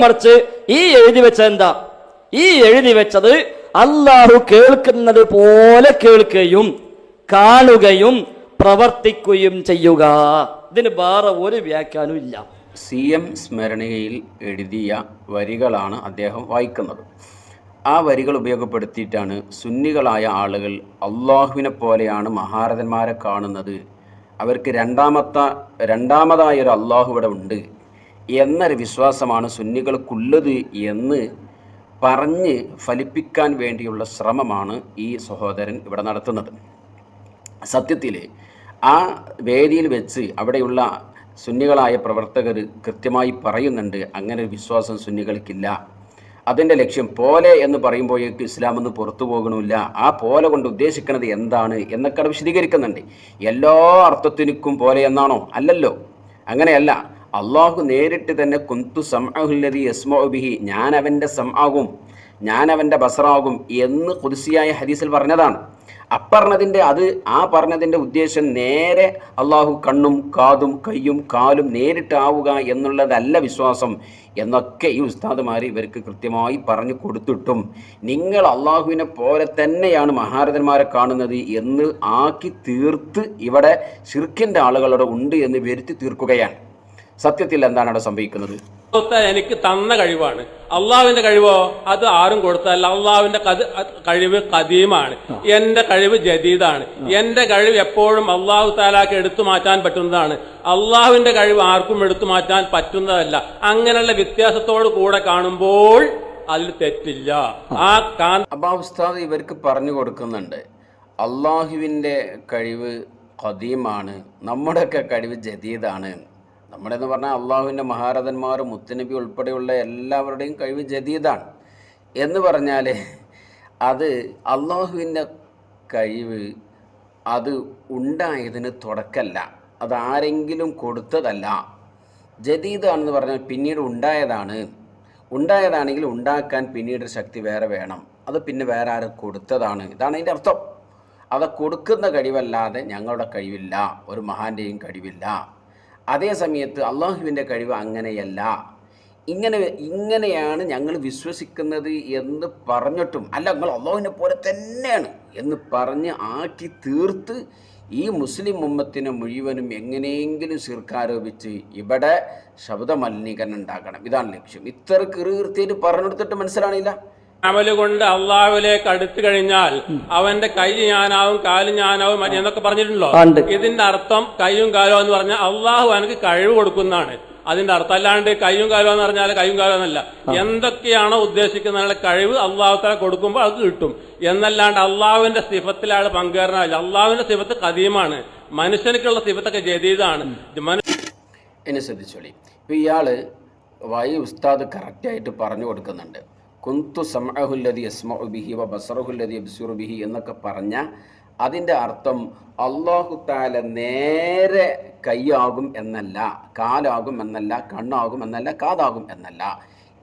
മറിച്ച് ഈ എഴുതി വെച്ചത് എന്താ? ഈ എഴുതി വെച്ചത് അള്ളാഹു കേൾക്കുന്നത് പോലെ കേൾക്കുകയും കാണുകയും പ്രവർത്തിക്കുകയും ചെയ്യുക. ഇതിന് വേറെ ഒരു വ്യാഖ്യാനവും ഇല്ല. CM സ്മരണികയിൽ എഴുതിയ വരികളാണ് അദ്ദേഹം വായിക്കുന്നത്. ആ വരികൾ ഉപയോഗപ്പെടുത്തിയിട്ടാണ് സുന്നികളായ ആളുകൾ അള്ളാഹുവിനെ പോലെയാണ് മഹാരഥന്മാരെ കാണുന്നത്, അവർക്ക് രണ്ടാമതായൊരു അള്ളാഹു ഇവിടെ ഉണ്ട് എന്നൊരു വിശ്വാസമാണ് സുന്നികൾക്കുള്ളത് എന്ന് പറഞ്ഞ് ഫലിപ്പിക്കാൻ വേണ്ടിയുള്ള ശ്രമമാണ് ഈ സഹോദരൻ ഇവിടെ നടത്തുന്നത്. സത്യത്തിൽ ആ വേദിയിൽ വെച്ച് അവിടെയുള്ള സുന്നികളായ പ്രവർത്തകർ കൃത്യമായി പറയുന്നുണ്ട്, അങ്ങനെ ഒരു വിശ്വാസം സുന്നികൾക്കില്ല. അതിൻ്റെ ലക്ഷ്യം പോലെ എന്ന് പറയുമ്പോഴേക്ക് ഇസ്ലാമൊന്നും പുറത്തു പോകണമില്ല. ആ പോലെ കൊണ്ട് ഉദ്ദേശിക്കുന്നത് എന്താണ് എന്നൊക്കെ അവിടെ വിശദീകരിക്കുന്നുണ്ട്. എല്ലാ അർത്ഥത്തിനും പോലെ എന്നാണോ? അല്ലല്ലോ, അങ്ങനെയല്ല. അള്ളാഹു നേരിട്ട് തന്നെ കുന്തു സംഅഹുല്ലദി യസ്മഉ ബിഹി, ഞാൻ അവൻ്റെ സംആകും, ഞാൻ അവൻ്റെ ബസറാകും എന്ന് ഖുദ്സിയായ ഹദീസിൽ പറഞ്ഞതാണ്. പറഞ്ഞതിൻ്റെ ഉദ്ദേശം നേരെ അള്ളാഹു കണ്ണും കാതും കയ്യും കാലും നേരിട്ടാവുക എന്നുള്ളതല്ല വിശ്വാസം എന്നൊക്കെ ഈ ഉസ്താദുമാർ ഇവർക്ക് കൃത്യമായി പറഞ്ഞു കൊടുത്തിട്ടും നിങ്ങൾ അള്ളാഹുവിനെ പോലെ തന്നെയാണ് മഹാരഥന്മാരെ കാണുന്നത് എന്ന് ആക്കി തീർത്ത് ഇവിടെ ശിർക്കിൻ്റെ ആളുകളോട് ഉണ്ട് എന്ന് വരുത്തി തീർക്കുകയാണ്. സത്യത്തിൽ എന്താണ് അവിടെ സംഭവിക്കുന്നത്? എനിക്ക് തന്ന കഴിവാണ്. അള്ളാഹുവിന്റെ കഴിവോ അത് ആരും കൊടുത്തല്ല. അള്ളാഹുവിന്റെ കഴിവ് കദീമാണ്, എന്റെ കഴിവ് ജദീദാണ്. എന്റെ കഴിവ് എപ്പോഴും അള്ളാഹു താലാക്ക് എടുത്തു മാറ്റാൻ പറ്റുന്നതാണ്. അള്ളാഹുവിന്റെ കഴിവ് ആർക്കും എടുത്തു മാറ്റാൻ പറ്റുന്നതല്ല. അങ്ങനെയുള്ള വ്യത്യാസത്തോട് കൂടെ കാണുമ്പോൾ അതിൽ തെറ്റില്ല. അപ്പൊ ഉസ്താദ് ഇവർക്ക് പറഞ്ഞു കൊടുക്കുന്നുണ്ട്, അള്ളാഹുവിന്റെ കഴിവ് ഖദീമാണ്, നമ്മുടെയൊക്കെ കഴിവ് ജദീദാണ്. നമ്മുടെ എന്ന് പറഞ്ഞാൽ അള്ളാഹുവിൻ്റെ മഹാരഥന്മാർ മുത്തുനബി ഉൾപ്പെടെയുള്ള എല്ലാവരുടെയും കഴിവ് ജദീദാണ് എന്ന് പറഞ്ഞാൽ അത് അള്ളാഹുവിൻ്റെ കഴിവ് അത് ഉണ്ടായതിന് തുടക്കമല്ല, അത് ആരെങ്കിലും കൊടുത്തതല്ല. ജദീദാണെന്ന് പറഞ്ഞാൽ പിന്നീട് ഉണ്ടായതാണെങ്കിൽ ഉണ്ടാക്കാൻ പിന്നീട് ശക്തി വേറെ വേണം, അത് പിന്നെ വേറെ ആരും കൊടുത്തതാണ്. ഇതാണ് അതിൻ്റെ അർത്ഥം. അത് കൊടുക്കുന്ന കഴിവല്ലാതെ ഞങ്ങളുടെ കഴിവില്ല, ഒരു മഹാൻ്റെയും കഴിവില്ല. അതേ സമയത്ത് അള്ളാഹുവിൻ്റെ കഴിവ് അങ്ങനെയല്ല, ഇങ്ങനെയാണ് ഞങ്ങൾ വിശ്വസിക്കുന്നത് എന്ന് പറഞ്ഞിട്ടും അല്ല, നിങ്ങൾ അള്ളാഹുവിനെ പോലെ തന്നെയാണ് എന്ന് പറഞ്ഞ് ആക്കി തീർത്ത് ഈ മുസ്ലിം ഉമ്മത്തിനെ മുഴുവനും എങ്ങനെയെങ്കിലും ശിർക്കാരോപിച്ച് ഇവിടെ ശബ്ദ മലിനീകരണം ഉണ്ടാക്കണം. ഇതാണ് ലക്ഷ്യം. ഇത്ര കീർത്തിയായിട്ട് പറഞ്ഞെടുത്തിട്ട് മനസ്സിലാണില്ല. അമല് കൊണ്ട് അള്ളാഹുവിലേക്ക് അടുത്തു കഴിഞ്ഞാൽ അവന്റെ കൈ ഞാനാവും കാലും ഞാനാവും എന്നൊക്കെ പറഞ്ഞിട്ടുണ്ടല്ലോ. ഇതിന്റെ അർത്ഥം കൈയും കാലോ എന്ന് പറഞ്ഞാൽ അള്ളാഹു എനിക്ക് കഴിവ് കൊടുക്കുന്നതാണ് അതിന്റെ അർത്ഥം. അല്ലാണ്ട് കൈയും കാലോ എന്ന് പറഞ്ഞാൽ കൈയും കാലോ എന്നല്ല. എന്തൊക്കെയാണോ ഉദ്ദേശിക്കുന്ന കഴിവ് അള്ളാഹു തആല കൊടുക്കുമ്പോൾ അത് കിട്ടും എന്നല്ലാണ്ട് അള്ളാഹുവിന്റെ സിഫത്തിലാണ് പങ്കുകാരനല്ല. അള്ളാഹുവിന്റെ സിഫത്ത് ഖദീമാണ്, മനുഷ്യനിക്കുള്ള സിഫത്തൊക്കെ ജദീദാണ്. എന്നെ ശ്രദ്ധിച്ചോളി. ഇപ്പൊ ഇയാള് ഉസ്താദ് കറക്റ്റായിട്ട് പറഞ്ഞു കൊടുക്കുന്നുണ്ട്. കുന്തു സംഅഹുല്ലദി യസ്മഉ ബിഹി വ ബസറഹുല്ലദി യബ്സിറു ബിഹി എന്നൊക്കെ പറഞ്ഞ അതിൻ്റെ അർത്ഥം അല്ലാഹു തആല നേരെ കൈയാകും എന്നല്ല, കാലാകും എന്നല്ല, കണ്ണാകും എന്നല്ല, കാതാകും എന്നല്ല.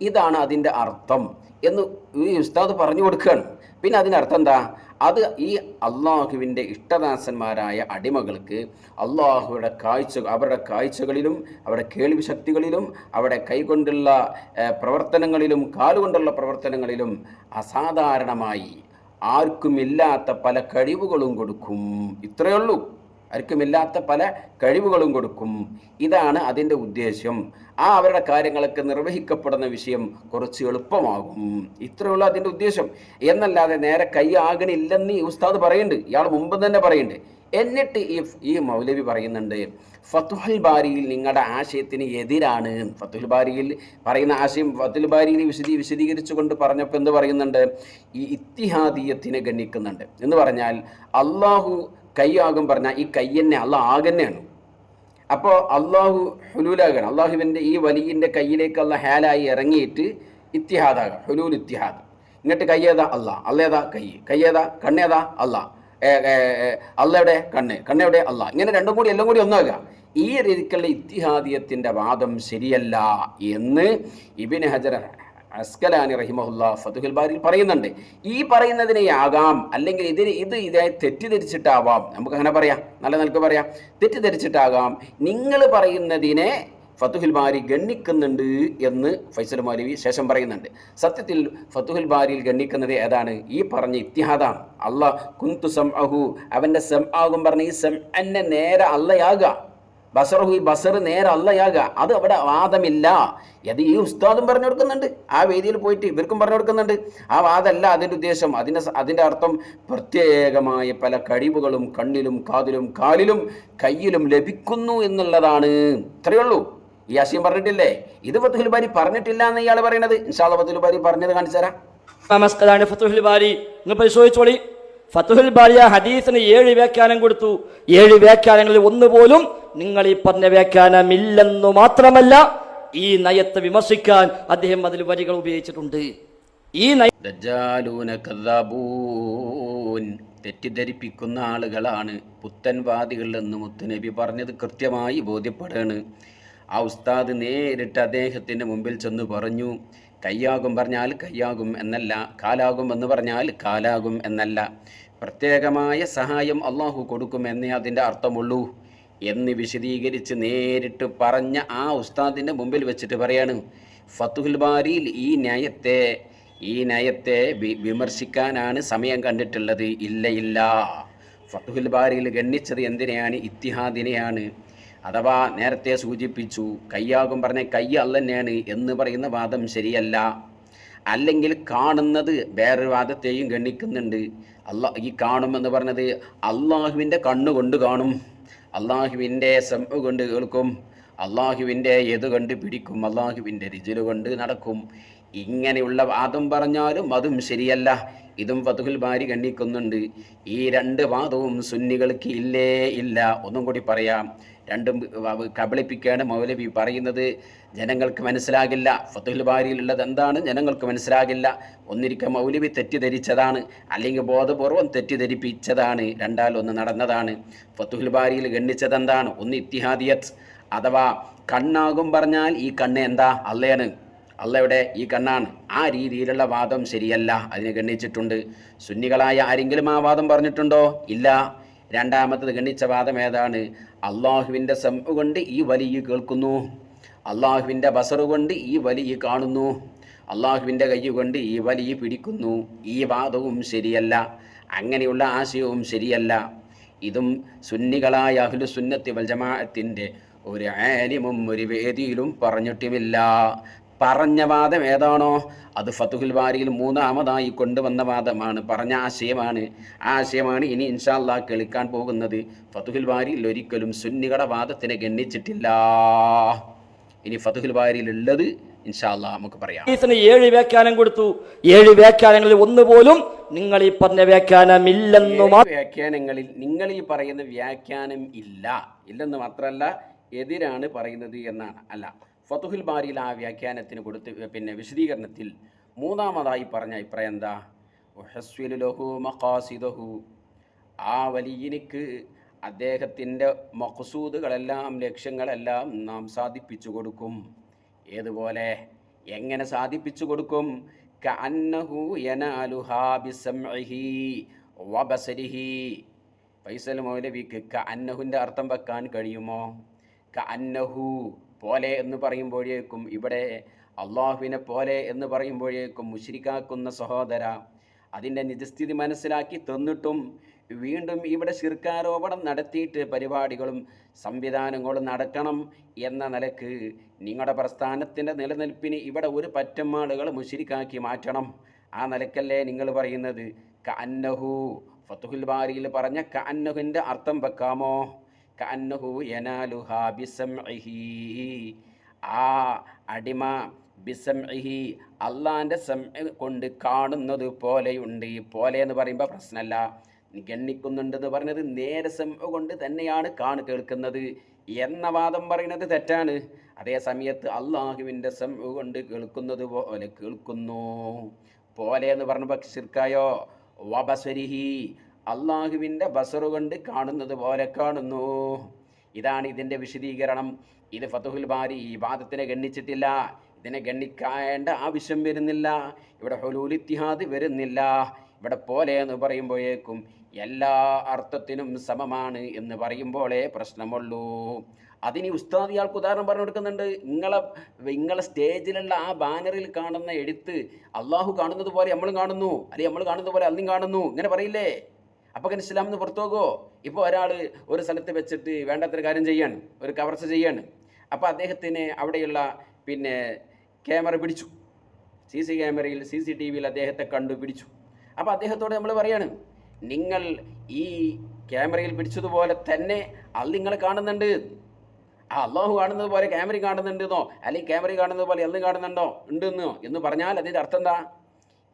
ഇതാണ് അതിൻ്റെ അർത്ഥം എന്ന് ഈ ഉസ്താദ് പറഞ്ഞു കൊടുക്കുകയാണ്. പിന്നെ അതിനർത്ഥം എന്താ? അത് ഈ അള്ളാഹുവിൻ്റെ ഇഷ്ടദാസന്മാരായ അടിമകൾക്ക് അള്ളാഹുവിടെ അവരുടെ കാഴ്ചകളിലും അവരുടെ കേൾവി ശക്തികളിലും അവരുടെ കൈകൊണ്ടുള്ള പ്രവർത്തനങ്ങളിലും കാലുകൊണ്ടുള്ള പ്രവർത്തനങ്ങളിലും അസാധാരണമായി ആർക്കുമില്ലാത്ത പല കഴിവുകളും കൊടുക്കും. ഇത്രയേ ഉള്ളൂ. ആർക്കുമില്ലാത്ത പല കഴിവുകളും കൊടുക്കും. ഇതാണ് അതിൻ്റെ ഉദ്ദേശം. അവരുടെ കാര്യങ്ങളൊക്കെ നിർവഹിക്കപ്പെടുന്ന വിഷയം കുറച്ച് എളുപ്പമാകും. ഇത്രയുള്ള അതിൻ്റെ ഉദ്ദേശം എന്നല്ലാതെ നേരെ കൈ ആകണില്ലെന്ന് ഈ ഉസ്താദ് പറയുന്നുണ്ട്. ഇയാൾ മുമ്പ് തന്നെ പറയുന്നുണ്ട്. എന്നിട്ട് ഈ മൗലവി പറയുന്നുണ്ട്, ഫതുഹുൽ ബാരിയിൽ നിങ്ങളുടെ ആശയത്തിന് എതിരാണ്. ഫതുഹുൽ ബാരിയിൽ പറയുന്ന ആശയം ഫതുഹുൽ ബാരിയിൽ വിശദീകരിച്ചുകൊണ്ട് പറഞ്ഞപ്പോൾ എന്ത് പറയുന്നുണ്ട്? ഈ ഇത്തിഹാദിയത്തിനെ ഗണ്ണിക്കുന്നുണ്ട്. എന്ന് പറഞ്ഞാൽ അള്ളാഹു കൈയാകും പറഞ്ഞാൽ ഈ കയ്യെന്നെ അള്ളാഹ് ആകന്നെയാണ്. അപ്പോൾ അള്ളാഹു ഹുലൂലാകണം. അള്ളാഹുവിൻ്റെ ഈ വലിയൻ്റെ കയ്യിലേക്ക് അള്ളാഹ് ഹാലായി ഇറങ്ങിയിട്ട് ഇത്തിഹാദാകാം, ഹുലൂൽ ഇത്തിഹാദ്. എന്നിട്ട് കയ്യേതാ അള്ളാഹ്, അല്ലേതാ കയ്യേതാ കണ്ണേതാ അള്ളാഹ്, അള്ളയുടെ കണ്ണെവിടെ അള്ളാഹ്. ഇങ്ങനെ രണ്ടും കൂടി എല്ലാം കൂടി ഒന്നാകുക. ഈ രീതിക്കുള്ള ഇത്തിഹാദിയത്തിൻ്റെ വാദം ശരിയല്ല എന്ന് ഇബ്നു ഹജർ അസ്കലാനി റഹിമഹുല്ലാ ഫതുഹുൽ ബാരിയിൽ പറയുന്നുണ്ട്. ഈ പറയുന്നതിനെ ആകാം, അല്ലെങ്കിൽ ഇതേ തെറ്റിദ്ധരിച്ചിട്ടാവാം. നമുക്കങ്ങനെ പറയാം, നല്ല നിലക്ക് പറയാം, തെറ്റിദ്ധരിച്ചിട്ടാകാം. നിങ്ങൾ പറയുന്നതിനെ ഫതുഹുൽ ബാരി ഗണ്ണിക്കുന്നുണ്ട് എന്ന് ഫൈസൽ മൗലവി ശേഷം പറയുന്നുണ്ട്. സത്യത്തിൽ ഫതുഹുൽ ബാരിയിൽ ഗണ്ണിക്കുന്നത് ഏതാണ്? ഈ പറഞ്ഞ ഇത്തിഹാദാണ്. അള്ളാഹ് കുന്തു സംഅഹു, അവൻ്റെ സംആകും പറഞ്ഞ ഈ സംഅന്നെ നേരെ അള്ളയാകുക, ബസറഹു ഈ ബസർ നേരെ അള്ളയാകുക, അത് അവിടെ വാദമില്ല. അത് ഈ ഉസ്താദും പറഞ്ഞു കൊടുക്കുന്നുണ്ട്, ആ വേദിയിൽ പോയിട്ട് ഇവർക്കും പറഞ്ഞു കൊടുക്കുന്നുണ്ട്. ആ വാദമല്ല അതിൻ്റെ ഉദ്ദേശം. അതിൻ്റെ അർത്ഥം പ്രത്യേകമായ പല കഴിവുകളും കണ്ണിലും കാതിലും കാലിലും കയ്യിലും ലഭിക്കുന്നു എന്നുള്ളതാണ്. ഇത്രയേ ഉള്ളൂ. ഈ ആശയം പറഞ്ഞിട്ടില്ലേ? ഇത് ഫതുഹുൽ ബാരി പറഞ്ഞിട്ടില്ല എന്ന് ഇയാൾ പറയണത്. ഇൻഷാ അല്ലാഹ് ഫതുഹുൽ ബാരി പറഞ്ഞത് കാണിച്ചു തരാം. ഫതുഹുൽ ബാരി നിങ്ങൾ പരിശോധിച്ചോളി. ഫതുഹുൽ ബാരി ആ ഹദീസിന് 7 വ്യാഖ്യാനം കൊടുത്തു. 7 വ്യാഖ്യാനങ്ങളിൽ ഒന്നുപോലും നിങ്ങൾ ഈ പറഞ്ഞ വ്യാഖ്യാനമില്ലെന്നു മാത്രമല്ല, ഈ നയത്തെ വിമർശിക്കാൻ അദ്ദേഹം അതിൽ വരികൾ ഉപയോഗിച്ചിട്ടുണ്ട്. ഈ ദജ്ജാലൂന കദ്ദാബൂൻ, തെറ്റിദ്ധരിപ്പിക്കുന്ന ആളുകളാണ് പുത്തൻവാദികൾ എന്ന് മുത്തുനബി പറഞ്ഞത് കൃത്യമായി ബോധ്യപ്പെടുകയാണ്. ആ ഉസ്താദ് നേരിട്ട് അദ്ദേഹത്തിൻ്റെ മുമ്പിൽ ചെന്ന് പറഞ്ഞു, കയ്യാകും പറഞ്ഞാൽ കയ്യാകും എന്നല്ല, കാലാകും എന്ന് പറഞ്ഞാൽ കാലാകും എന്നല്ല, പ്രത്യേകമായ സഹായം അള്ളാഹു കൊടുക്കും എന്നേ അതിൻ്റെ അർത്ഥമുള്ളൂ എന്ന് വിശദീകരിച്ച് നേരിട്ട് പറഞ്ഞ ആ ഉസ്താദിൻ്റെ മുമ്പിൽ വെച്ചിട്ട് പറയാണ്, ഫതുഹുൽ ബാരിയിൽ ഈ നയത്തെ വിമർശിക്കാനാണ് സമയം കണ്ടിട്ടുള്ളത്. ഇല്ല. ഫതുഹുൽ ബാരിയിൽ ഗണ്ണിച്ചത് എന്തിനെയാണ്? ഇത്തിഹാദിനെയാണ്. അഥവാ നേരത്തെ സൂചിപ്പിച്ചു, കയ്യാകും പറഞ്ഞ കൈ അള്ളന്നെയാണ് എന്ന് പറയുന്ന വാദം ശരിയല്ല. അല്ലെങ്കിൽ കാണുന്നത് വേറൊരു വാദത്തെയും ഗണ്ണിക്കുന്നുണ്ട്. ഈ കാണുമെന്ന് പറഞ്ഞത് അള്ളാഹുവിൻ്റെ കണ്ണുകൊണ്ട് കാണും, അള്ളാഹുവിൻ്റെ സമ കൊണ്ട് കേൾക്കും, അള്ളാഹുവിൻ്റെ എത് കണ്ട് പിടിക്കും, അള്ളാഹുവിൻ്റെ രിജില് കൊണ്ട് നടക്കും. ഇങ്ങനെയുള്ള വാദം പറഞ്ഞാലും അതും ശരിയല്ല. ഇതും ഫതുഹുൽ ബാരി ഗണ്ണിക്കുന്നുണ്ട്. ഈ 2 വാദവും സുന്നികൾക്ക് ഇല്ല. ഒന്നും കൂടി പറയാം, രണ്ടും കബളിപ്പിക്കുകയാണ് മൗലവി പറയുന്നത്. ജനങ്ങൾക്ക് മനസ്സിലാകില്ല. ഫതുഹുൽ ബാരിയിലുള്ളത് എന്താണ് ജനങ്ങൾക്ക് മനസ്സിലാകില്ല. ഒന്നിരിക്കൽ മൗലവി തെറ്റിദ്ധരിച്ചതാണ്, അല്ലെങ്കിൽ ബോധപൂർവം തെറ്റിദ്ധരിപ്പിച്ചതാണ്. 2 1 നടന്നതാണ്. ഫതുഹുൽ ബാരിയിൽ ഗണ്ണിച്ചത് എന്താണ്? ഒന്ന് ഇത്തിഹാദിയത്ത്, അഥവാ കണ്ണാകും പറഞ്ഞാൽ ഈ കണ്ണ് എന്താ? അള്ളയാണ്, അള്ളയുടെ ഈ കണ്ണാണ്. ആ രീതിയിലുള്ള വാദം ശരിയല്ല, അതിനെ ഗണ്ണിച്ചിട്ടുണ്ട്. സുന്നികളായ ആരെങ്കിലും ആ വാദം പറഞ്ഞിട്ടുണ്ടോ? ഇല്ല. രണ്ടാമത്തത് ഗണ്ണിച്ച വാദം ഏതാണ്? അള്ളാഹുവിൻ്റെ സമ കൊണ്ട് ഈ വലിയ കേൾക്കുന്നു, അള്ളാഹുവിൻ്റെ ബസർ കൊണ്ട് ഈ വലിയ കാണുന്നു, അള്ളാഹുവിൻ്റെ കൈ കൊണ്ട് ഈ വലിയ പിടിക്കുന്നു. ഈ വാദവും ശരിയല്ല, അങ്ങനെയുള്ള ആശയവും ശരിയല്ല. ഇതും സുന്നികളായ അഹ്ലു സുന്നത്തി വൽ ജമാഅത്തിൻ്റെ ഒരു ആലിമും ഒരു വേദിയിലും പറഞ്ഞിട്ടുമില്ല. പറഞ്ഞ വാദം ഏതാണോ അത് ഫതുഹുൽ ബാരിയിൽ 3ാമതായി കൊണ്ടുവന്ന വാദമാണ്, പറഞ്ഞ ആശയമാണ്. ആ ആശയമാണ് ഇനി ഇൻഷാ അല്ലാഹ് കേൾക്കാൻ പോകുന്നത്. ഫതുഹുൽ ബാരിയിൽ ഒരിക്കലും സുന്നികളുടെ വാദത്തിനെ ഗണ്ണിച്ചിട്ടില്ല. ഇനി ഫതുഹുൽ ബാരിയിൽ ഉള്ളത് ഇൻഷാ അല്ലാഹ് നമുക്ക് പറയാം. 7 വ്യാഖ്യാനം കൊടുത്തു. 7 വ്യാഖ്യാനങ്ങളിൽ ഒന്നുപോലും നിങ്ങൾ ഈ പറഞ്ഞ വ്യാഖ്യാനമില്ലെന്നു വ്യാഖ്യാനങ്ങളിൽ നിങ്ങൾ ഈ പറയുന്ന വ്യാഖ്യാനം ഇല്ലെന്ന് മാത്രമല്ല എതിരാണ് പറയുന്നത് എന്നാണ്. അല്ല, ഫതുഹുൽ ബാരിയിൽ ആ വ്യാഖ്യാനത്തിന് കൊടുത്ത് വിശദീകരണത്തിൽ 3ാമതായി പറഞ്ഞ അഭിപ്രായം എന്താ? ലഹു മഖാസിദഹു, ആ വലിയനിക്ക് അദ്ദേഹത്തിൻ്റെ മഖ്സൂദുകളെല്ലാം ലക്ഷ്യങ്ങളെല്ലാം നാം സാധിപ്പിച്ചു കൊടുക്കും. ഏതുപോലെ? എങ്ങനെ സാധിപ്പിച്ചു കൊടുക്കും? കഅന്നഹു യനാലുഹാ ബിസംഇഹി വബസരിഹി. ഫൈസൽ മൗലവിക്ക് കഅന്നഹുവിൻ്റെ അർത്ഥം വെക്കാൻ കഴിയുമോ? കഅന്നഹു പോലെ എന്ന് പറയുമ്പോഴേക്കും, ഇവിടെ അള്ളാഹുവിനെ പോലെ എന്ന് പറയുമ്പോഴേക്കും മുശ്രിക്കാക്കുന്ന സഹോദര, അതിൻ്റെ നിജസ്ഥിതി മനസ്സിലാക്കി തന്നിട്ടും വീണ്ടും ഇവിടെ ശിർക്കാരോപണം നടത്തിയിട്ട് പരിപാടികളും സംവിധാനങ്ങളും നടക്കണം എന്ന നിലക്ക് നിങ്ങളുടെ പ്രസ്ഥാനത്തിൻ്റെ നിലനിൽപ്പിന് ഇവിടെ ഒരു പറ്റം ആളുകൾ മുശ്രിക്കാക്കി മാറ്റണം. ആ നിലക്കല്ലേ നിങ്ങൾ പറയുന്നത്? കഅന്നഹു, ഫതുഹുൽ ബാരിയിൽ പറഞ്ഞ കഅന്നഹുവിൻ്റെ അർത്ഥം വെക്കാമോ? കഅന്നഹു യനാലുഹാ ബിസംഇഹി, ആ അടിമ ബിസംഇഹി അള്ളാൻ്റെ സംഇ കൊണ്ട് കാണുന്നത് പോലെയുണ്ട്. ഈ പോലെ എന്ന് പറയുമ്പോൾ പ്രശ്നമല്ല, ഗണ്ണിക്കുന്നുണ്ടെന്ന് പറഞ്ഞത് നേരെ സംഇ കൊണ്ട് തന്നെയാണ് കേൾക്കുന്നത് എന്ന വാദം പറയുന്നത് തെറ്റാണ്. അതേ സമയത്ത് അള്ളാഹുവിൻ്റെ സംഇ കൊണ്ട് കേൾക്കുന്നത് പോലെ കേൾക്കുന്നു. പോലെ എന്ന് പറഞ്ഞപ്പോൾ ശിർക്കായോ? വബസരിഹി, അള്ളാഹുവിൻ്റെ ബസറു കൊണ്ട് കാണുന്നത് പോലെ കാണുന്നു. ഇതാണ് ഇതിൻ്റെ വിശദീകരണം. ഇത് ഫതുഹുൽ ബാരി ഈ വാദത്തിനെ ഗണ്ണിച്ചിട്ടില്ല. ഇതിനെ ഗണ്ണിക്കേണ്ട ആവശ്യം വരുന്നില്ല. ഇവിടെ ഹുലൂൽ ഇത്തിഹാദ് വരുന്നില്ല. ഇവിടെ പോലെ എന്ന് പറയുമ്പോഴേക്കും എല്ലാ അർത്ഥത്തിനും സമമാണ് എന്ന് പറയുമ്പോഴേ പ്രശ്നമുള്ളൂ. അതിന് ഉസ്താദ് ഇയാൾക്ക് ഉദാഹരണം പറഞ്ഞു കൊടുക്കുന്നുണ്ട്. നിങ്ങളെ സ്റ്റേജിലുള്ള ആ ബാനറിൽ കാണുന്ന എഴുത്ത് അള്ളാഹു കാണുന്നത് പോലെ നമ്മളും കാണുന്നു, അല്ലെങ്കിൽ നമ്മൾ കാണുന്നത് പോലെ അന്നും കാണുന്നു, ഇങ്ങനെ പറയില്ലേ? അപ്പോൾ ഇസ്ലാമിൽ നിന്ന് പുറത്തു പോകുമോ? ഇപ്പോൾ ഒരാൾ ഒരു സ്ഥലത്ത് വെച്ചിട്ട് വേണ്ടാത്തൊരു കാര്യം ചെയ്യാണ്, ഒരു കവർച്ച ചെയ്യാണ്. അപ്പോൾ അദ്ദേഹത്തിന് അവിടെയുള്ള ക്യാമറ പിടിച്ചു, ക്യാമറയിൽ CCTV അദ്ദേഹത്തെ കണ്ടുപിടിച്ചു. അപ്പോൾ അദ്ദേഹത്തോട് നമ്മൾ പറയാണ്, നിങ്ങൾ ഈ ക്യാമറയിൽ പിടിച്ചതുപോലെ തന്നെ അത് നിങ്ങളെ കാണുന്നുണ്ട്, ആ അള്ളാഹു കാണുന്നത് പോലെ ക്യാമറ കാണുന്നുണ്ടെന്നോ, അല്ലെങ്കിൽ ക്യാമറ കാണുന്നത് പോലെ അന്ന് കാണുന്നുണ്ടോ ഉണ്ടെന്നോ എന്ന് പറഞ്ഞാൽ അതിൻ്റെ അർത്ഥം എന്താ?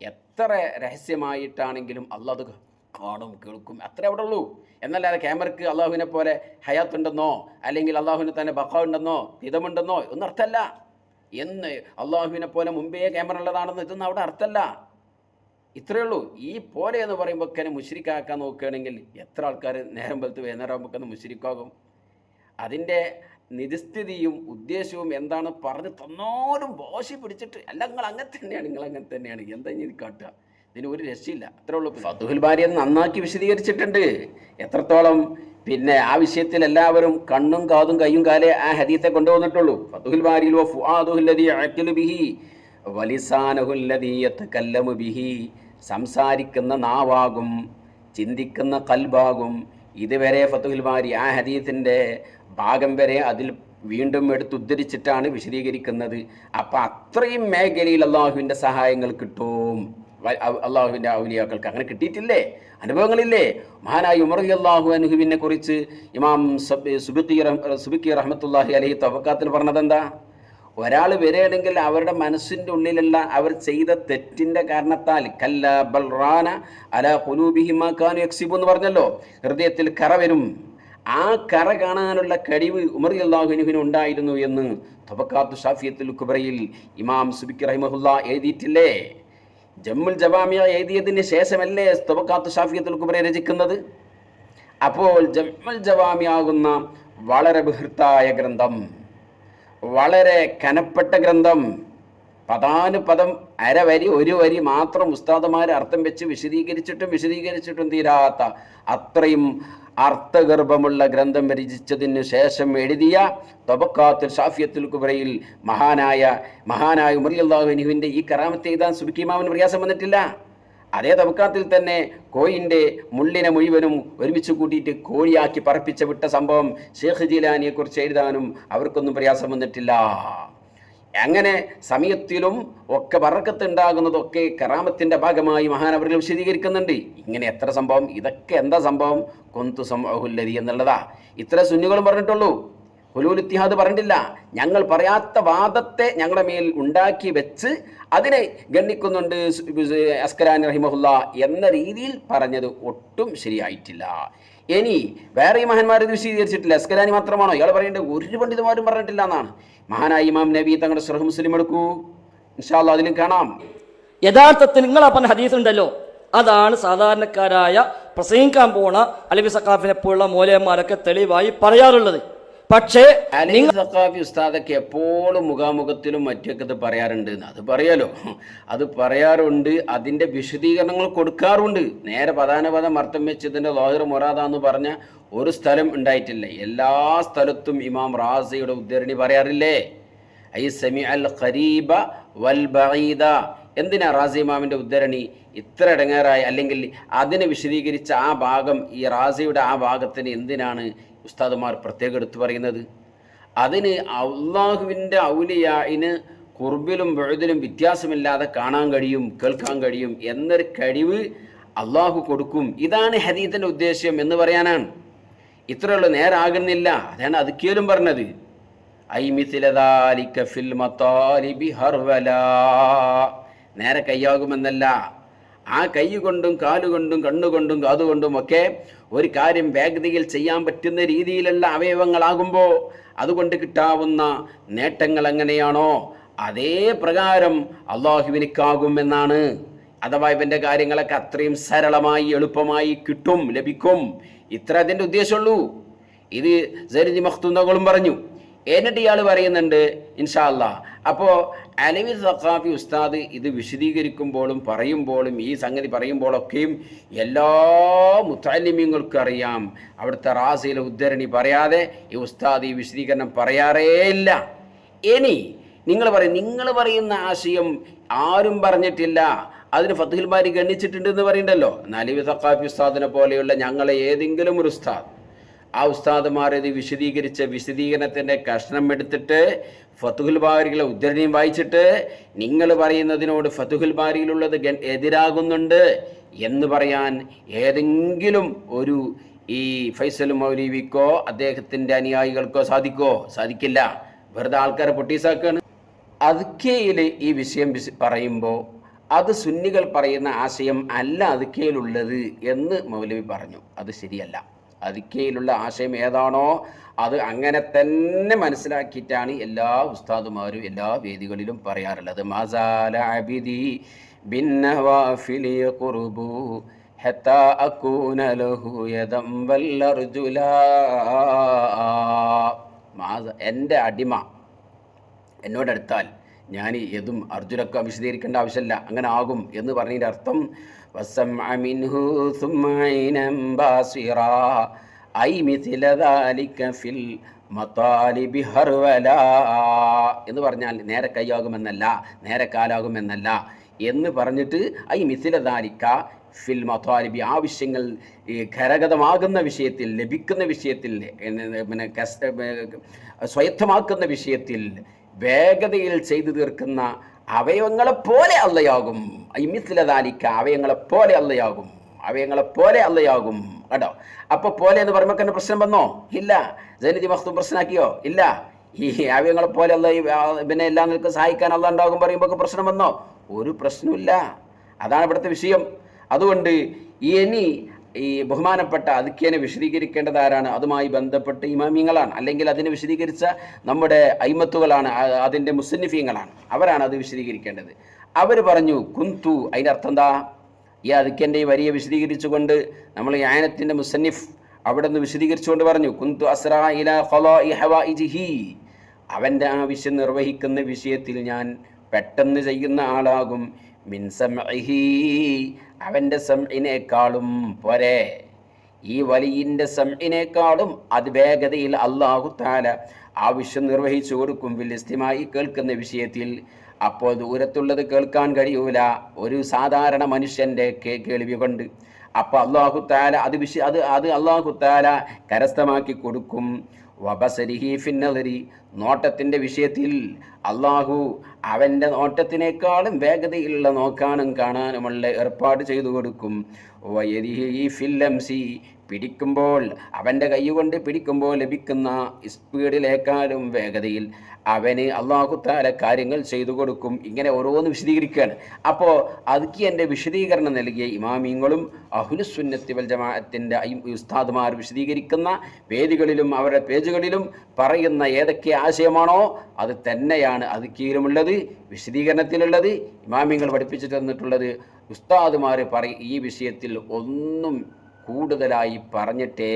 എത്ര രഹസ്യമായിട്ടാണെങ്കിലും അള്ളാഹ് അത് കാണും, കേൾക്കും, അത്രേ അവിടെ ഉള്ളൂ. എന്നല്ലാതെ ക്യാമറയ്ക്ക് അള്ളാഹുവിനെ പോലെ ഹയാത്തുണ്ടെന്നോ, അല്ലെങ്കിൽ അള്ളാഹുവിന് തന്നെ ബഖാ ഉണ്ടെന്നോ, ഹിതമുണ്ടെന്നോ ഒന്നും അർത്ഥമല്ല. എന്ന് അള്ളാഹുവിനെ പോലെ മുമ്പേ ക്യാമറ ഉള്ളതാണെന്ന് ഇതൊന്നും അവിടെ അർത്ഥമല്ല. ഇത്രയേ ഉള്ളൂ. ഈ പോലെ എന്ന് പറയുമ്പോൾ ഒക്കെ മുശ്രിക്കാക്കാൻ നോക്കുകയാണെങ്കിൽ എത്ര ആൾക്കാർ നേരം വെളുത്ത് വൈകുന്നേരം ആകുമ്പോൾ മുശ്രിക്കാകും. അതിൻ്റെ നിജസ്ഥിതിയും ഉദ്ദേശവും എന്താണ് പറഞ്ഞു തന്നാലും വാശി പിടിച്ചിട്ട് അല്ല നിങ്ങൾ അങ്ങനെ തന്നെയാണ് എന്താ ഇനി കാട്ടുക, ഇതിന് ഒരു രക്ഷയില്ല. അത്രേ ഉള്ളൂ. ഫതുഹുൽ ബാരി അത് നന്നാക്കി വിശദീകരിച്ചിട്ടുണ്ട്. എത്രത്തോളം ആ വിഷയത്തിൽ എല്ലാവരും കണ്ണും കാതും കയ്യും കാലേ ആ ഹദീത്തെ കൊണ്ടുവന്നിട്ടുള്ളൂ. ഫതുഹുൽ ബാരിയിൽ ഫുആദുഹുല്ലദീ യഅഖിലു ബിഹി വലിസാനുഹുല്ലദീ യതകല്ലമു ബിഹി, സംസാരിക്കുന്ന നാവാകും ചിന്തിക്കുന്ന കൽബാകും. ഇതുവരെ ഫതുഹുൽ ബാരി ആ ഹദീസിൻ്റെ ഭാഗം വരെ അതിൽ വീണ്ടും എടുത്തുദ്ധരിച്ചിട്ടാണ് വിശദീകരിക്കുന്നത്. അപ്പം അത്രയും മേഖലയിൽ അള്ളാഹുവിൻ്റെ സഹായങ്ങൾ കിട്ടും. അള്ളാഹുവിൻ്റെ ഔലിയാക്കൾക്ക് അങ്ങനെ കിട്ടിയിട്ടില്ലേ? അനുഭവങ്ങളില്ലേ? മഹാനായ ഉമർ റളിയല്ലാഹു അൻഹുവിനെ കുറിച്ച് ഇമാം സുബിക്കി റഹ്മത്തുള്ളാഹി അലൈഹി തവക്കാത്തിൽ പറഞ്ഞത് എന്താ? ഒരാൾ വരികയാണെങ്കിൽ അവരുടെ മനസ്സിൻ്റെ ഉള്ളിലുള്ള അവർ ചെയ്ത തെറ്റിൻ്റെ കാരണത്താൽ കല്ല ബൽറാന അലാ ഖുലൂബിഹിം മാ കാനൂ യക്സിബൂൻ എന്ന് പറഞ്ഞല്ലോ, ഹൃദയത്തിൽ കറ വരും. ആ കറ കാണാനുള്ള കഴിവ് ഉമർ റളിയല്ലാഹു അൻഹുവിന് ഉണ്ടായിരുന്നു എന്ന് തബക്കാത്തു ഷാഫിയത്തുൽ കുബ്രയിൽ ഇമാം സുബിക്കി റഹിമഹുല്ലാ എഴുതിയിട്ടില്ലേ? ജമ്മുൽ ജവാമിയ എഴുതിയതിന് ശേഷമല്ലേ തബക്കാത്തു ഷാഫിയത്തുൽ കുബ്ര രചിക്കുന്നത്? അപ്പോൾ ജമ്മുൽ ജവാമിയാകുന്ന വളരെ ബൃഹത്തായ ഗ്രന്ഥം, വളരെ കനപ്പെട്ട ഗ്രന്ഥം, പദാനുപദം അരവരി ഒരു വരി മാത്രം ഉസ്താദുമാർ അർത്ഥം വെച്ച് വിശദീകരിച്ചിട്ടും തീരാത്ത അത്രയും അർത്ഥഗർഭമുള്ള ഗ്രന്ഥം രചിച്ചതിന് ശേഷം എഴുതിയ തബക്കാത്തുൽ ഷാഫിയത്തുൽ കുബ്രയിൽ മഹാനായ ഉമർ റളിയല്ലാഹു അൻഹുവിൻ്റെ ഈ കറാമത്ത് എഴുതാൻ സുബിക്കി ഇമാമിന് പ്രയാസം വന്നിട്ടില്ല. അതേ തബക്കാത്തിൽ തന്നെ കോയിൻ്റെ മുള്ളിനെ മുഴുവനും ഒരുമിച്ച് കൂട്ടിയിട്ട് കോഴിയാക്കി പറപ്പിച്ച് വിട്ട സംഭവം ഷേഖ് ജീലാനിയെ കുറിച്ച് എഴുതാനും അവർക്കൊന്നും പ്രയാസം വന്നിട്ടില്ല. അങ്ങനെ സമയത്തിലും ഒക്കെ ബറക്കത്ത് ഉണ്ടാകുന്നതൊക്കെ കറാമത്തിൻ്റെ ഭാഗമായി മഹാനവറുകൾ വിശദീകരിക്കുന്നുണ്ട്. ഇങ്ങനെ എത്ര സംഭവം, ഇതൊക്കെ എന്താ സംഭവം? കുന്തു സമഉഹുല്ലദീ എന്നുള്ളതാ. ഇത്ര സുന്നികളും പറഞ്ഞിട്ടുള്ളൂ, ഹുലൂൽ ഇത്തിഹാദ് പറഞ്ഞിട്ടില്ല. ഞങ്ങൾ പറയാത്ത വാദത്തെ ഞങ്ങളുടെ മേൽ ഉണ്ടാക്കി വെച്ച് അതിനെ ഗണ്ണിക്കുന്നുണ്ട് അസ്കലാനി റഹിമഹുല്ലാ എന്ന രീതിയിൽ പറഞ്ഞത് ഒട്ടും ശരിയായിട്ടില്ല. ഇനി വേറെ മഹാന്മാർ ഇത് വിശദീകരിച്ചിട്ടില്ല. അസ്കലാനി മാത്രമാണോ ഇയാൾ പറയേണ്ടത്? ഒരു പണ്ഡിതന്മാരും പറഞ്ഞിട്ടില്ല എന്നാണ്. മഹാനായ ഇമാം നബി തങ്ങളുടെ സ്വഹീഹ് മുസ്ലിം എടുക്കൂ, ഇൻഷാ അല്ലാഹ് അതിലും കാണാം. യഥാർത്ഥത്തിൽ നിങ്ങൾ പറഞ്ഞ ഹദീസ് ഉണ്ടല്ലോ, അതാണ് സാധാരണക്കാരായ പ്രസംഗിക്കാൻ പോണ അലവി സഖാഫിനെ പോലുള്ള മൂലയന്മാരൊക്കെ തെളിവായി പറയാറുള്ളത്. പക്ഷേ സഖാഫി ഉസ്താദൊക്കെ എപ്പോഴും മുഖാമുഖത്തിലും മറ്റൊക്കെ ഇത് പറയാറുണ്ട്. അത് പറയാറുണ്ട്, അതിൻ്റെ വിശദീകരണങ്ങൾ കൊടുക്കാറുണ്ട്. നേരെ പദാനുപദം അർത്ഥം വെച്ച് ഇതിൻ്റെ ലാഹിർ മുറാദാന്ന് പറഞ്ഞ ഒരു സ്ഥലം ഉണ്ടായിട്ടില്ല. എല്ലാ സ്ഥലത്തും ഇമാം റാസിയുടെ ഉദ്ധരണി പറയാറില്ലേ? ഐ സമി അൽ ഖരീബ വൽ ബഈദ. എന്തിനാ റാസി ഇമാമിൻ്റെ ഉദ്ധരണി ഇത്ര ഇടങ്ങേറായി, അല്ലെങ്കിൽ അതിനെ വിശദീകരിച്ച ആ ഭാഗം, ഈ റാസിയുടെ ആ ഭാഗത്തിന് എന്തിനാണ് ഉസ്താദുമാർ പ്രത്യേകം എടുത്തു പറയുന്നത്? അതിന് അള്ളാഹുവിൻ്റെ ഔലിയായിന് ഖുർബിലും ബഅദിലും വ്യത്യാസമില്ലാതെ കാണാൻ കഴിയും, കേൾക്കാൻ കഴിയും എന്നൊരു കഴിവ് അള്ളാഹു കൊടുക്കും. ഇതാണ് ഹദീസിൻ്റെ ഉദ്ദേശ്യം എന്ന് പറയാനാണ്. ഇത്രയുള്ള നേരാകുന്നില്ല. അതാണ് അതുക്കേലും പറഞ്ഞത്. ഐ മിസ്ല ദാലിക ഫിൽ മതാലിബി ഹർവലാ. നേരെ കൈയാകുമെന്നല്ല, ആ കൈ കൊണ്ടും കാലുകൊണ്ടും കണ്ണുകൊണ്ടും കാതുകൊണ്ടും ഒക്കെ ഒരു കാര്യം വേഗതയിൽ ചെയ്യാൻ പറ്റുന്ന രീതിയിലുള്ള അവയവങ്ങളാകുമ്പോൾ അതുകൊണ്ട് കിട്ടാവുന്ന നേട്ടങ്ങൾ എങ്ങനെയാണോ അതേ പ്രകാരം അള്ളാഹുവിനിക്കാകുമെന്നാണ്. അഥവാ ഇവൻ്റെ കാര്യങ്ങളൊക്കെ അത്രയും സരളമായി എളുപ്പമായി ലഭിക്കും. ഇത്ര അതിൻ്റെ ഉദ്ദേശമുള്ളൂ. ഇത് സൈനുദ്ദീൻ മഖ്തൂം തങ്ങളും പറഞ്ഞു. എന്നിട്ട് ഇയാൾ പറയുന്നുണ്ട് ഇൻഷാ അല്ലാഹ്. അപ്പോൾ അലവി സഖാഫി ഉസ്താദ് ഇത് വിശദീകരിക്കുമ്പോഴും പറയുമ്പോഴും ഈ സംഗതി പറയുമ്പോഴൊക്കെയും എല്ലാ മുത്തഅല്ലിമീങ്ങൾക്കും അറിയാം, അവിടുത്തെ റാസിയിലെ ഉദ്ധരണി പറയാതെ ഈ ഉസ്താദ് ഈ വിശദീകരണം പറയാറേ ഇല്ല. ഇനി നിങ്ങൾ പറയുന്ന ആശയം ആരും പറഞ്ഞിട്ടില്ല, അതിന് ഫത്ഹുൽ ബാരി ഗണ്ണിച്ചിട്ടുണ്ട് എന്ന് പറയുന്നുണ്ടല്ലോ. അലവി സഖാഫി ഉസ്താദിനെ പോലെയുള്ള ഞങ്ങളെ ഏതെങ്കിലും ഒരു ഉസ്താദ്, ആ ഉസ്താദുമാർ ഇത് വിശദീകരിച്ച വിശദീകരണത്തിൻ്റെ കഷ്ണം എടുത്തിട്ട് ഫത്ഹുൽ ബാരിയിലെ ഉദ്ധരണിയും വായിച്ചിട്ട് നിങ്ങൾ പറയുന്നതിനോട് ഫത്ഹുൽ ബാരിയിലുള്ളത് എതിരാകുന്നുണ്ട് എന്ന് പറയാൻ ഏതെങ്കിലും ഒരു ഈ ഫൈസൽ മൗലവിക്കോ അദ്ദേഹത്തിൻ്റെ അനുയായികൾക്കോ സാധിക്കില്ല. വെറുതെ ആൾക്കാരെ പൊട്ടീസാക്കാണ്. അദ്കയിൽ ഈ വിഷയം പറയുമ്പോൾ അത് സുന്നികൾ പറയുന്ന ആശയം അല്ല അദ്കയിലുള്ളത് എന്ന് മൗലവി പറഞ്ഞു. അത് ശരിയല്ല. അദ്കയിലുള്ള ആശയം ഏതാണോ അത് അങ്ങനെ തന്നെ മനസ്സിലാക്കിയിട്ടാണ് എല്ലാ ഉസ്താദുമാരും എല്ലാ വേദികളിലും പറയാറുള്ളത്. മസാല അബിദി ബിന്നവാഫിലി ഖുർബു ഹത്താ അകൂന ലഹു യദം വല്ലർജുലാ. എൻ്റെ അടിമ എന്നോടടുത്താൽ ഞാൻ എതും അർജുനൊക്കെ വിശദീകരിക്കേണ്ട ആവശ്യമില്ല, അങ്ങനെ ആകും എന്ന് പറഞ്ഞതിൻ്റെ അർത്ഥം എന്ന് പറഞ്ഞാൽ നേരെ കൈയാകുമെന്നല്ല, നേരെ കാലാകുമെന്നല്ല എന്ന് പറഞ്ഞിട്ട് ഐ മിഥിലദാലിക്ക ഫിൽ മതാലിബി, ആവശ്യങ്ങൾ ഖരഗതമാകുന്ന വിഷയത്തിൽ, ലഭിക്കുന്ന വിഷയത്തിൽ, പിന്നെ സ്വയത്തമാക്കുന്ന വിഷയത്തിൽ വേഗതയിൽ ചെയ്തു തീർക്കുന്ന അവയവങ്ങളെപ്പോലെ അള്ളയാകും. മിഥ്ലദാലിക്ക, അവയവങ്ങളെപ്പോലെ അള്ളയാകും കേട്ടോ. അപ്പൊ പോലെ എന്ന് പറയുമ്പോൾ തന്നെ പ്രശ്നം വന്നോ? ഇല്ല. ജനിതി മഖ്തൂം പ്രശ്നമാക്കിയോ? ഇല്ല. ഈ അവയവങ്ങളെപ്പോലെ അല്ല പിന്നെ എല്ലാം നിൽക്ക് സഹായിക്കാൻ അള്ള ഉണ്ടാകും പറയുമ്പോൾ പ്രശ്നം വന്നോ? ഒരു പ്രശ്നമില്ല. അതാണ് ഇവിടുത്തെ വിഷയം. അതുകൊണ്ട് ഇനി ഈ ബഹുമാനപ്പെട്ട അദ്കേനെ വിശദീകരിക്കേണ്ടത് ആരാണ്? അതുമായി ബന്ധപ്പെട്ട് ഇമാമിങ്ങളാണ്, അല്ലെങ്കിൽ അതിനെ വിശദീകരിച്ച നമ്മുടെ അയിമത്തുകളാണ്, അതിൻ്റെ മുസന്നിഫീങ്ങളാണ്, അവരാണ് അത് വിശദീകരിക്കേണ്ടത്. അവർ പറഞ്ഞു കുന്തു, അതിൻ്റെ അർത്ഥം എന്താ? ഈ അദ്കേൻ്റെ ഈ വരിയെ വിശദീകരിച്ചുകൊണ്ട് നമ്മൾ ഈ ആയനത്തിൻ്റെ മുസന്നിഫ് അവിടെ നിന്ന് വിശദീകരിച്ചുകൊണ്ട് പറഞ്ഞു കുന്തു അസ്റാ ഇലാ ഖളാഇ ഹവായിജിഹി, അവൻ്റെ ആവശ്യം നിർവഹിക്കുന്ന വിഷയത്തിൽ ഞാൻ പെട്ടെന്ന് ചെയ്യുന്ന ആളാകും. മിൻ സമഇഹി, അവൻ്റെ സംഇനേക്കാളും പോരെ, ഈ വലിയിൻ്റെ സംഇനേക്കാളും അത് വേഗതയിൽ അല്ലാഹു തആല ആവശ്യം നിർവഹിച്ചു കൊടുക്കും. വിൽ ഇസ്തിമായി, കേൾക്കുന്ന വിഷയത്തിൽ. അപ്പോൾ ദൂരത്തുള്ളത് കേൾക്കാൻ കഴിയൂല ഒരു സാധാരണ മനുഷ്യൻ്റെ കേൾവി കൊണ്ട്. അപ്പോൾ അല്ലാഹു തആല അത് അല്ലാഹു തആല കരസ്ഥമാക്കി കൊടുക്കും. വബസരിഹി ഫിന്നദരി, നോട്ടത്തിൻ്റെ വിഷയത്തിൽ അള്ളാഹു അവൻ്റെ നോട്ടത്തിനേക്കാളും വേഗതയിലുള്ള നോക്കാനും കാണാനുമുള്ള ഏർപ്പാട് ചെയ്തു കൊടുക്കും. വയരിഹി ഫില്ലംസി, പിടിക്കുമ്പോൾ അവൻ്റെ കൈകൊണ്ട് പിടിക്കുമ്പോൾ ലഭിക്കുന്ന സ്പീഡിലേക്കാളും വേഗതയിൽ അവന് അല്ലാഹു തആല കാര്യങ്ങൾ ചെയ്തു കൊടുക്കും. ഇങ്ങനെ ഓരോന്ന് വിശദീകരിക്കുകയാണ്. അപ്പോൾ അദ്കി എൻ്റെ വിശദീകരണം നൽകിയ ഇമാമിങ്ങളും അഹ്ലുസുന്നത്തി വൽ ജമാഅത്തിൻ്റെ ഉസ്താദുമാർ വിശദീകരിക്കുന്ന വേദികളിലും അവരുടെ പേജുകളിലും പറയുന്ന ഏതൊക്കെ ആശയമാണോ അത് തന്നെയാണ് അദ്കിയിലുമുള്ളത്, വിശദീകരണത്തിലുള്ളത്, ഇമാമിങ്ങൾ പഠിപ്പിച്ചു തന്നിട്ടുള്ളത്. ഉസ്താദുമാർ ഈ വിഷയത്തിൽ ഒന്നും കൂടുതലായി പറഞ്ഞിട്ടേ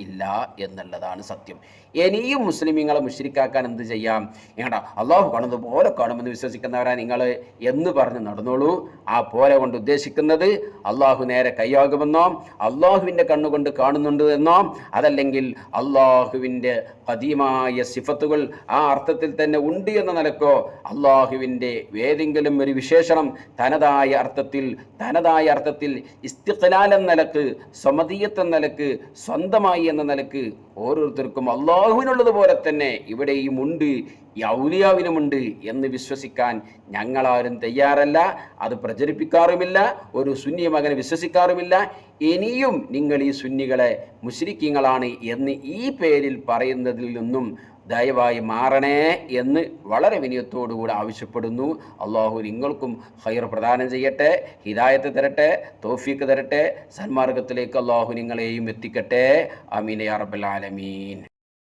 ഇല്ല എന്നുള്ളതാണ് സത്യം. ഇനിയും മുസ്ലിമീങ്ങളെ മുശ്രിക്കാക്കാൻ എന്ത് ചെയ്യാം? ഏട്ടാ അള്ളാഹു കാണുന്നത് പോലെ കാണുമെന്ന് വിശ്വസിക്കുന്നവരാ നിങ്ങൾ എന്ന് പറഞ്ഞ് നടന്നോളൂ. ആ പോലെ കൊണ്ട് ഉദ്ദേശിക്കുന്നത് അള്ളാഹു നേരെ കൈയാകുമെന്നോ, അള്ളാഹുവിൻ്റെ കണ്ണുകൊണ്ട് കാണുന്നുണ്ട് എന്നോ, അതല്ലെങ്കിൽ അള്ളാഹുവിൻ്റെ ഖദീമായ സിഫത്തുകൾ ആ അർത്ഥത്തിൽ തന്നെ ഉണ്ട് എന്ന നിലക്കോ, അള്ളാഹുവിൻ്റെ ഏതെങ്കിലും ഒരു വിശേഷണം തനതായ അർത്ഥത്തിൽ ഇസ്തിഖ്ലാൽ എന്ന നിലക്ക്, സമദിയത്ത് എന്ന നിലക്ക്, സ്വന്തമായി എന്ന നിലക്ക് ഓരോരുത്തർക്കും അള്ളാഹുവിനുള്ളതുപോലെ തന്നെ ഇവിടെയും ഉണ്ട്, ഈ ഔലിയാവിനുമുണ്ട് എന്ന് വിശ്വസിക്കാൻ ഞങ്ങളാരും തയ്യാറല്ല. അത് പ്രചരിപ്പിക്കാറുമില്ല, ഒരു സുന്നി മകനെ വിശ്വസിക്കാറുമില്ല. ഇനിയും നിങ്ങൾ ഈ സുന്നികളെ മുശ്രിക്കീങ്ങളാണ് എന്ന് ഈ പേരിൽ പറയുന്നതിൽ നിന്നും ദയവായി മാറണേ എന്ന് വളരെ വിനയത്തോടുകൂടി ആവശ്യപ്പെടുന്നു. അള്ളാഹു നിങ്ങൾക്കും ഖൈർ പ്രദാനം ചെയ്യട്ടെ, ഹിദായത്ത് തരട്ടെ, തൗഫീഖ് തരട്ടെ, സന്മാർഗത്തിലേക്ക് അള്ളാഹു നിങ്ങളെയും എത്തിക്കട്ടെ. ആമീൻ യാ റബ്ബൽ ആലമീൻ.